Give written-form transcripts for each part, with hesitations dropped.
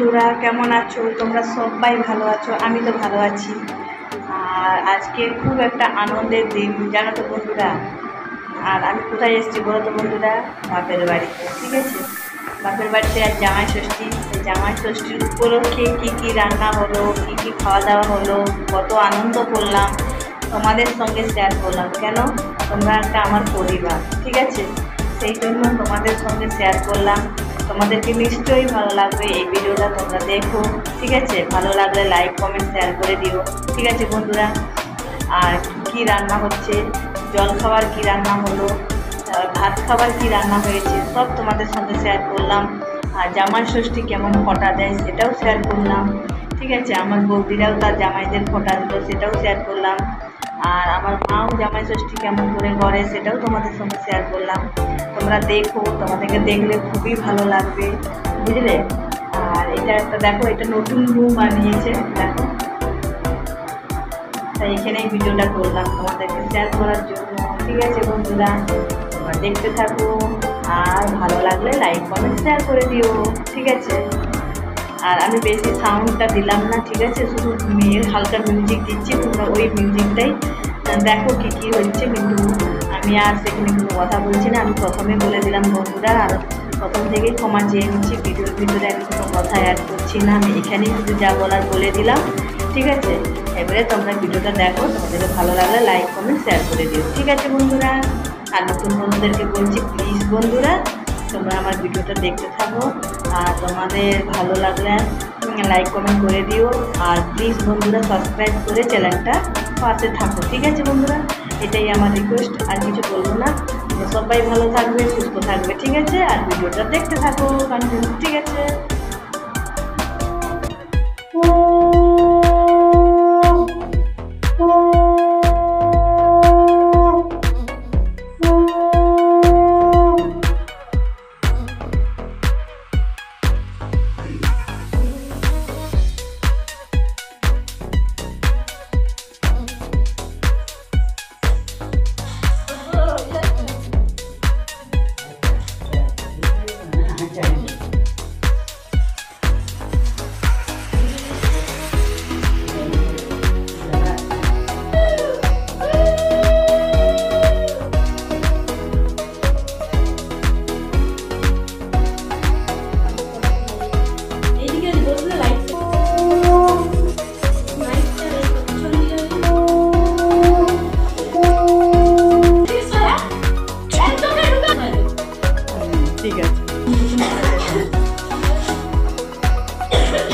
বন্ধুরা, কেমন আছো? তোমরা সবাই ভালো আছো? আমি তো ভালো আছি। আর আজকে খুব একটা আনন্দের দিন, জানো তো বন্ধুরা। আর আমি কোথায় এসেছি বলো তো বন্ধুরা? বাপের বাড়িতে। ঠিক আছে, বাপের বাড়িতে আজ জামাই ষষ্ঠী। সেই জামাই ষষ্ঠীর উপলক্ষে কী কী রান্না হলো, কী কী খাওয়া দাওয়া হলো, কত আনন্দ করলাম তোমাদের সঙ্গে শেয়ার করলাম। কেন? তোমরা একটা আমার পরিবার, ঠিক আছে, সেই জন্য তোমাদের সঙ্গে শেয়ার করলাম। তোমাদেরকে নিশ্চয়ই ভালো লাগবে এই ভিডিওটা, তোমরা দেখো। ঠিক আছে, ভালো লাগলে লাইক কমেন্ট শেয়ার করে দিও। ঠিক আছে বন্ধুরা। আর কী রান্না হচ্ছে, জল খাবার কী রান্না হলো, ভাত খাবার কী রান্না হয়েছে, সব তোমাদের সঙ্গে শেয়ার করলাম। আর জামাই ষষ্ঠী কেমন ফোঁটা দেয় সেটাও শেয়ার করলাম। ঠিক আছে, আমার বৌদিরাও তার জামাইদের ফোঁটা দিল, সেটাও শেয়ার করলাম। আর আমার মাও জামাই ষষ্ঠী কেমন করে সেটাও তোমাদের সঙ্গে শেয়ার করলাম। তোমরা দেখো, তোমাদেরকে দেখলে খুবই ভালো লাগবে, বুঝলে। আর এটা একটা দেখো, এটা নতুন রুম বানিয়েছে, দেখো। তাই এখানেই ভিডিওটা করলাম তোমাদেরকে শেয়ার করার জন্য। ঠিক আছে বন্ধুরা, তোমরা দেখতে থাকো। আর ভালো লাগলে লাইক কমেন্ট শেয়ার করে দিও। ঠিক আছে। আর আমি বেশি সাউন্ডটা দিলাম না, ঠিক আছে, শুধু মেয়ের হালকা মিউজিক দিচ্ছি। তোমরা ওই মিউজিকটাই দেখো কী কী হচ্ছে। কিন্তু আমি আর সেখানে কোনো কথা বলছি না, আমি প্রথমে বলে দিলাম বন্ধুরা। আর প্রথম থেকেই ক্ষমা চেয়ে নিচ্ছি, ভিডিওর ভিতরে আমি কোনো কথা অ্যাড করছি না, আমি এখানেই শুধু যা বলার বলে দিলাম। ঠিক আছে, এবারে তোমরা ভিডিওটা দেখো, তোমাদেরকে ভালো লাগলে লাইক কমেন্ট শেয়ার করে দিও। ঠিক আছে বন্ধুরা। আর নতুন বন্ধুদেরকে বলছি, প্লিজ বন্ধুরা তোমরা আমার ভিডিওটা দেখতে থাকো। আর তোমাদের ভালো লাগলে লাইক কমেন্ট করে দিও। আর প্লিজ বন্ধুরা সাবস্ক্রাইব করে চ্যানেলটা পাশে থাকো। ঠিক আছে বন্ধুরা, এটাই আমার রিকোয়েস্ট, আর কিছু বলবো না। সবাই ভালো থাকবে, সুস্থ থাকবে। ঠিক আছে, আর ভিডিওটা দেখতে থাকো কন্টিনিউ। ঠিক আছে।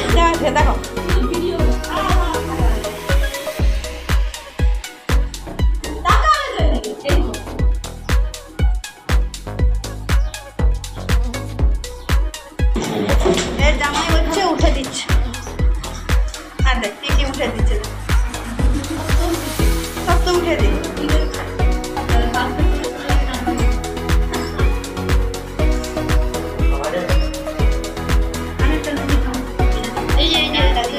ঠিক আছে, দেখো এর জামাই হচ্ছে উঠে দিচ্ছে। হ্যাঁ দেখ কি উঠে দিচ্ছে, সব তো উঠে দিই। এই যে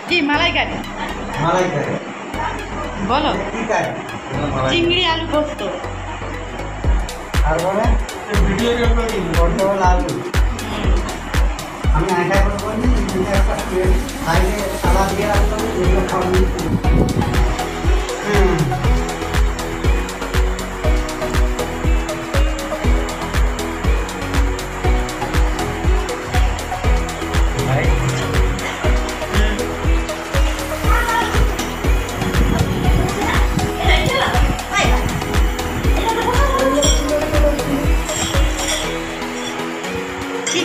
কি মালাইকারি? বলো। চিংড়ি আলু পোস্ত। আর বলে পটল আলু। আমি একা করবো একটা সাইডে সালাদ দিয়ে রাখলাম, এগুলো খাওয়ানো।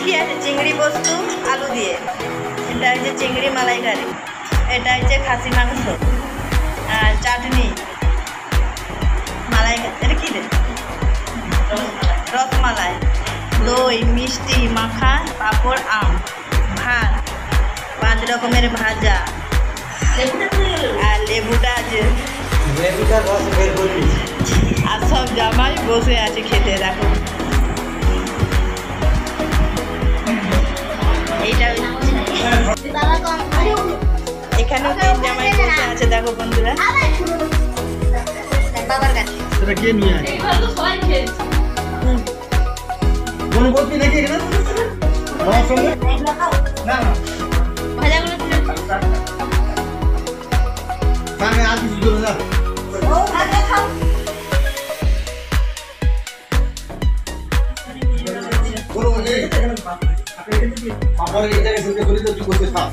কি আছে? চিংড়ি পোস্ত আলু দিয়ে, এটা হচ্ছে চিংড়ি মালাইকারি, এটা হচ্ছে খাসি মাংস, আর চাটনি মালাই, এটা কি রে? রসমালাই, দই, মিষ্টি, মাখা, পাঁপড়, আম, ভাত, 5 রকমের ভাজা, আর লেবুটা আছে, লেবুটার রস বের করবি। আর সব জামাই বসে আছে খেতে। দেখো এইটা এখানেও 3 জামাই বসে আছে। দেখো বন্ধুরা, বাবার কাছে সেটা কে নিয়ে আসে? কোনো বলবি নাকি এখানে? আমার সঙ্গে না না ভাজাগুলো সামনে আর কিছু দেবে না। কোনো বলবি পাপড় এই জায়গায় শুনতে করি তো তুই করতে থাক।